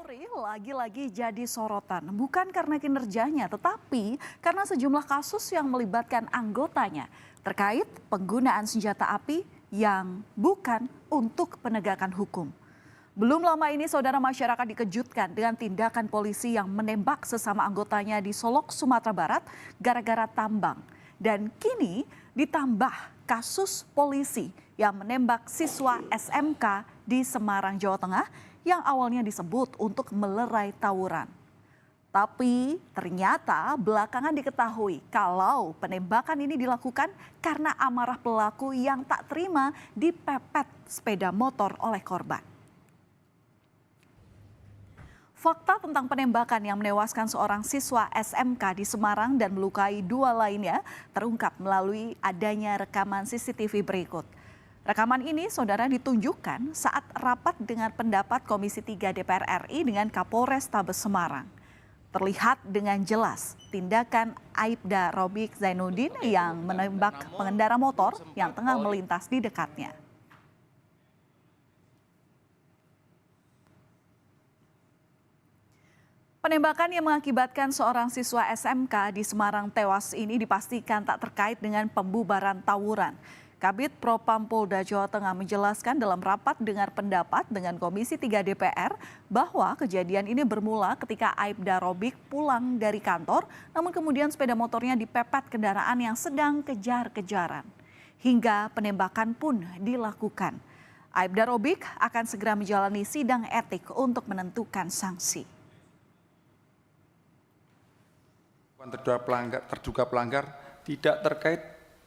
Polri lagi-lagi jadi sorotan, bukan karena kinerjanya, tetapi karena sejumlah kasus yang melibatkan anggotanya terkait penggunaan senjata api yang bukan untuk penegakan hukum. Belum lama ini saudara masyarakat dikejutkan dengan tindakan polisi yang menembak sesama anggotanya di Solok, Sumatera Barat gara-gara tambang. Dan kini ditambah kasus polisi yang menembak siswa SMK di Semarang, Jawa Tengah yang awalnya disebut untuk melerai tawuran. Tapi ternyata belakangan diketahui kalau penembakan ini dilakukan karena amarah pelaku yang tak terima dipepet sepeda motor oleh korban. Fakta tentang penembakan yang menewaskan seorang siswa SMK di Semarang dan melukai dua lainnya terungkap melalui adanya rekaman CCTV berikut. Rekaman ini saudara ditunjukkan saat rapat dengan pendapat Komisi 3 DPR RI dengan Kapolres Tabes Semarang. Terlihat dengan jelas tindakan Aibda Robik Zainuddin yang menembak pengendara motor yang tengah melintas di dekatnya. Penembakan yang mengakibatkan seorang siswa SMK di Semarang tewas ini dipastikan tak terkait dengan pembubaran tawuran. Kabid Propam Polda Jawa Tengah menjelaskan dalam rapat dengar pendapat dengan Komisi 3 DPR bahwa kejadian ini bermula ketika Aibda Robik pulang dari kantor, namun kemudian sepeda motornya dipepet kendaraan yang sedang kejar-kejaran. Hingga penembakan pun dilakukan. Aibda Robik akan segera menjalani sidang etik untuk menentukan sanksi. Terduga pelanggar tidak terkait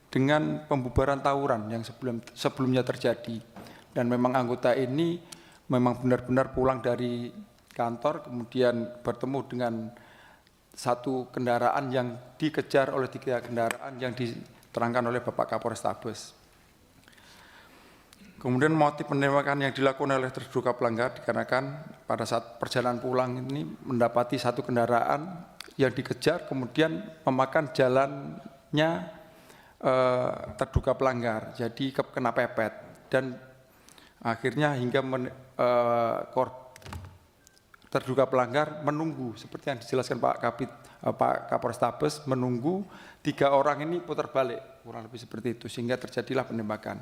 dengan pembubaran tawuran yang sebelumnya terjadi, dan memang anggota ini memang benar-benar pulang dari kantor kemudian bertemu dengan satu kendaraan yang dikejar oleh tiga kendaraan yang diterangkan oleh Bapak Kapolres Tabes. Kemudian motif penembakan yang dilakukan oleh terduga pelanggar dikarenakan pada saat perjalanan pulang ini mendapati satu kendaraan yang dikejar kemudian memakan jalannya terduga pelanggar, jadi kena pepet dan akhirnya hingga terduga pelanggar menunggu seperti yang dijelaskan Pak Kapolres Tabes, menunggu tiga orang ini putar balik kurang lebih seperti itu sehingga terjadilah penembakan.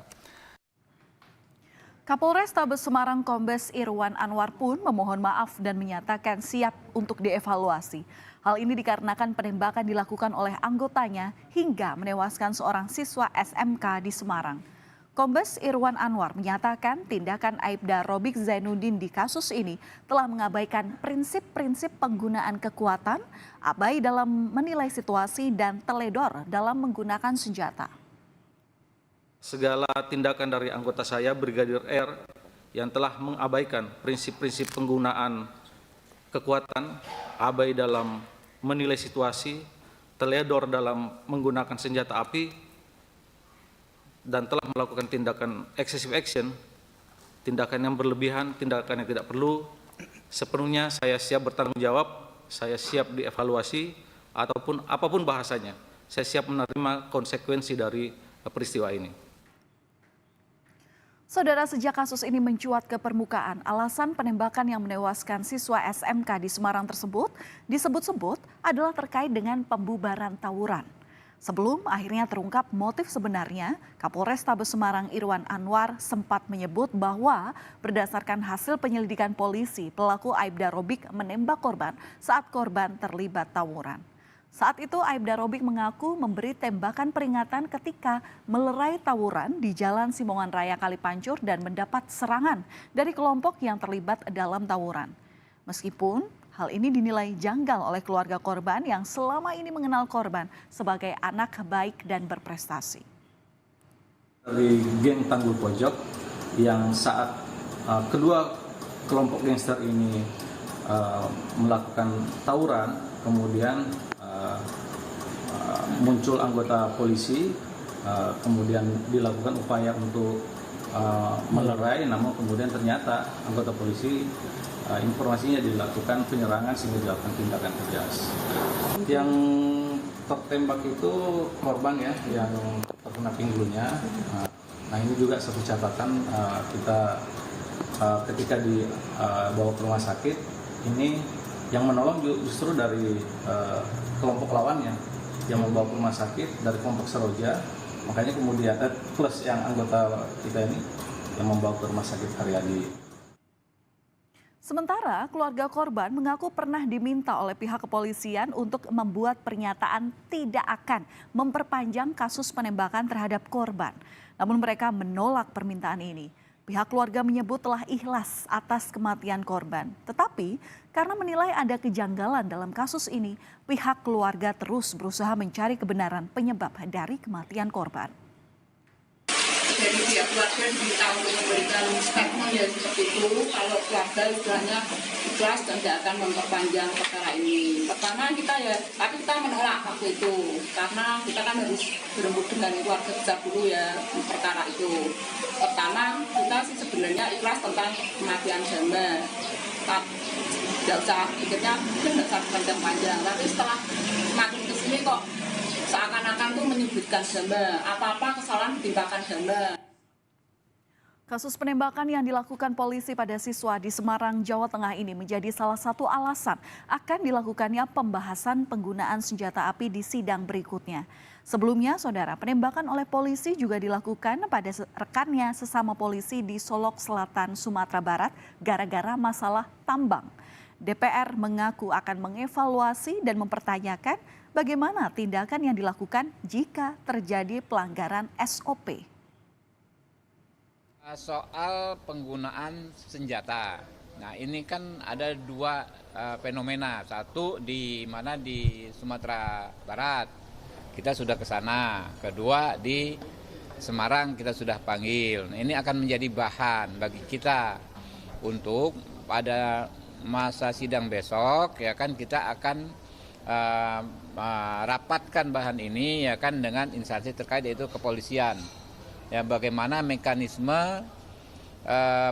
Kapolres Tabes Semarang Kombes Irwan Anwar pun memohon maaf dan menyatakan siap untuk dievaluasi. Hal ini dikarenakan penembakan dilakukan oleh anggotanya hingga menewaskan seorang siswa SMK di Semarang. Kombes Irwan Anwar menyatakan tindakan Aibda Robik Zainuddin di kasus ini telah mengabaikan prinsip-prinsip penggunaan kekuatan, abai dalam menilai situasi dan teledor dalam menggunakan senjata. Segala tindakan dari anggota saya, Brigadir R, yang telah mengabaikan prinsip-prinsip penggunaan kekuatan, abai dalam menilai situasi, teledor dalam menggunakan senjata api, dan telah melakukan tindakan excessive action, tindakan yang berlebihan, tindakan yang tidak perlu, sepenuhnya saya siap bertanggung jawab, saya siap dievaluasi, ataupun apapun bahasanya, saya siap menerima konsekuensi dari peristiwa ini. Saudara, sejak kasus ini mencuat ke permukaan, alasan penembakan yang menewaskan siswa SMK di Semarang tersebut disebut-sebut adalah terkait dengan pembubaran tawuran. Sebelum akhirnya terungkap motif sebenarnya, Kapolres Tabes Semarang Irwan Anwar sempat menyebut bahwa berdasarkan hasil penyelidikan polisi, pelaku Aibda Robik menembak korban saat korban terlibat tawuran. Saat itu Aibda Robik mengaku memberi tembakan peringatan ketika melerai tawuran di Jalan Simongan Raya Kalipancur dan mendapat serangan dari kelompok yang terlibat dalam tawuran. Meskipun hal ini dinilai janggal oleh keluarga korban yang selama ini mengenal korban sebagai anak baik dan berprestasi. Dari geng Tanggul Pojok yang saat kedua kelompok gangster ini melakukan tawuran, kemudian muncul anggota polisi, kemudian dilakukan upaya untuk melerai, namun kemudian ternyata anggota polisi informasinya dilakukan penyerangan sehingga dilakukan tindakan tegas. Yang tertembak itu korban ya, yang terkena pinggulnya. Nah ini juga satu catatan kita ketika dibawa ke rumah sakit ini yang menolong justru dari kelompok lawannya yang membawa ke rumah sakit dari kelompok Seroja, makanya kemudian plus yang anggota kita ini yang membawa ke rumah sakit Haryadi. Sementara keluarga korban mengaku pernah diminta oleh pihak kepolisian untuk membuat pernyataan tidak akan memperpanjang kasus penembakan terhadap korban. Namun mereka menolak permintaan ini. Pihak keluarga menyebut telah ikhlas atas kematian korban. Tetapi karena menilai ada kejanggalan dalam kasus ini, pihak keluarga terus berusaha mencari kebenaran penyebab dari kematian korban. Dari pihak keluarga diminta untuk memberikan statement ya seperti itu, kalau keluarga istilahnya ikhlas dan tidak akan memperpanjang perkara ini. Pertama tapi kita menolak waktu itu, karena kita kan harus berembuk dengan keluarga besar dulu ya perkara itu. Pertama kita sih sebenarnya ikhlas tentang kematian Jamba, tidak usah pikirnya tidak usah panjang-panjang. Tapi setelah makin kesini kok seakan-akan tuh menyebutkan Jamba, apa-apa kesalahan ditimpakan Jamba. Kasus penembakan yang dilakukan polisi pada siswa di Semarang, Jawa Tengah ini menjadi salah satu alasan akan dilakukannya pembahasan penggunaan senjata api di sidang berikutnya. Sebelumnya, saudara, penembakan oleh polisi juga dilakukan pada rekannya sesama polisi di Solok Selatan, Sumatera Barat gara-gara masalah tambang. DPR mengaku akan mengevaluasi dan mempertanyakan bagaimana tindakan yang dilakukan jika terjadi pelanggaran SOP. Soal penggunaan senjata. Nah, ini kan ada dua fenomena. Satu di mana di Sumatera Barat kita sudah ke sana. Kedua di Semarang kita sudah panggil. Nah, ini akan menjadi bahan bagi kita untuk pada masa sidang besok ya kan kita akan rapatkan bahan ini ya kan dengan instansi terkait yaitu kepolisian. Ya, bagaimana mekanisme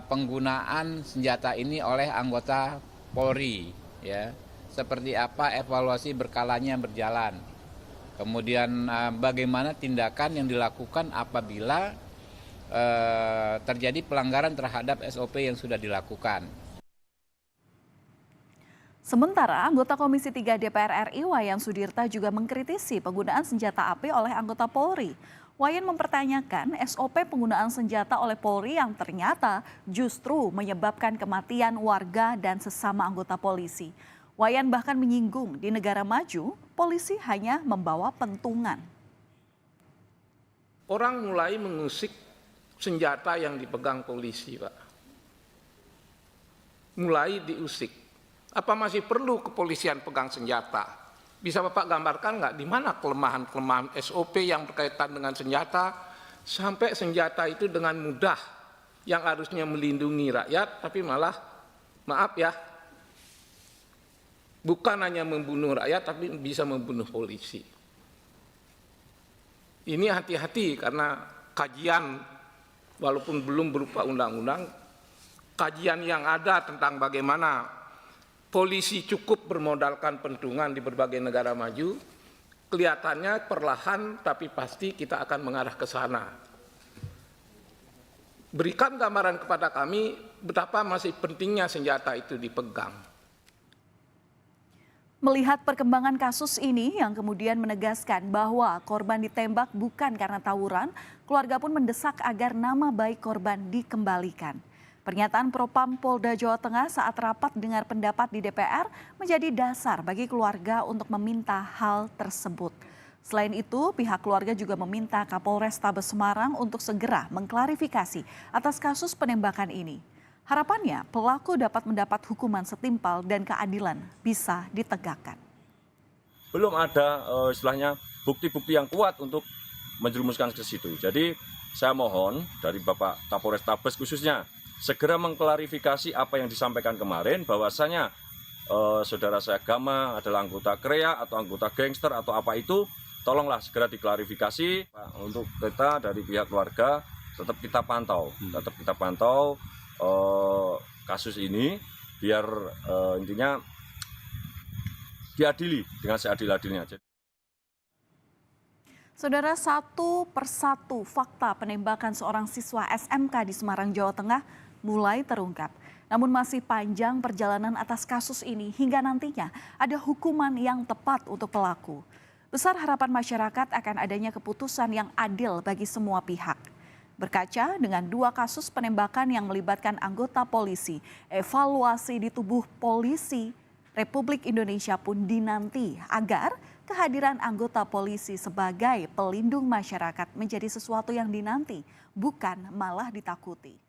penggunaan senjata ini oleh anggota Polri, ya, seperti apa evaluasi berkalanya berjalan. Kemudian bagaimana tindakan yang dilakukan apabila terjadi pelanggaran terhadap SOP yang sudah dilakukan. Sementara anggota Komisi 3 DPR RI Wayan Sudirta juga mengkritisi penggunaan senjata api oleh anggota Polri. Wayan mempertanyakan SOP penggunaan senjata oleh Polri yang ternyata justru menyebabkan kematian warga dan sesama anggota polisi. Wayan bahkan menyinggung di negara maju, polisi hanya membawa pentungan. Orang mulai mengusik senjata yang dipegang polisi, Pak. Mulai diusik. Apa masih perlu kepolisian pegang senjata? Bisa Bapak gambarkan nggak di mana kelemahan-kelemahan SOP yang berkaitan dengan senjata sampai senjata itu dengan mudah yang harusnya melindungi rakyat tapi malah maaf ya bukan hanya membunuh rakyat tapi bisa membunuh polisi. Ini hati-hati karena kajian walaupun belum berupa undang-undang, kajian yang ada tentang bagaimana polisi cukup bermodalkan pentungan di berbagai negara maju, kelihatannya perlahan tapi pasti kita akan mengarah ke sana. Berikan gambaran kepada kami betapa masih pentingnya senjata itu dipegang. Melihat perkembangan kasus ini yang kemudian menegaskan bahwa korban ditembak bukan karena tawuran, keluarga pun mendesak agar nama baik korban dikembalikan. Pernyataan Propam Polda Jawa Tengah saat rapat dengar pendapat di DPR menjadi dasar bagi keluarga untuk meminta hal tersebut. Selain itu, pihak keluarga juga meminta Kapolrestabes Semarang untuk segera mengklarifikasi atas kasus penembakan ini. Harapannya pelaku dapat mendapat hukuman setimpal dan keadilan bisa ditegakkan. Belum ada istilahnya bukti-bukti yang kuat untuk menjerumuskan ke situ. Jadi saya mohon dari Bapak Kapolrestabes khususnya segera mengklarifikasi apa yang disampaikan kemarin bahwasanya saudara seagama adalah anggota KREA atau anggota gangster atau apa itu, tolonglah segera diklarifikasi. Untuk kita dari pihak keluarga tetap kita pantau kasus ini biar intinya diadili dengan seadil-adilnya. Saudara, satu persatu fakta penembakan seorang siswa SMK di Semarang, Jawa Tengah mulai terungkap. Namun masih panjang perjalanan atas kasus ini hingga nantinya ada hukuman yang tepat untuk pelaku. Besar harapan masyarakat akan adanya keputusan yang adil bagi semua pihak. Berkaca dengan 2 kasus penembakan yang melibatkan anggota polisi, evaluasi di tubuh polisi Republik Indonesia pun dinanti agar kehadiran anggota polisi sebagai pelindung masyarakat menjadi sesuatu yang dinanti, bukan malah ditakuti.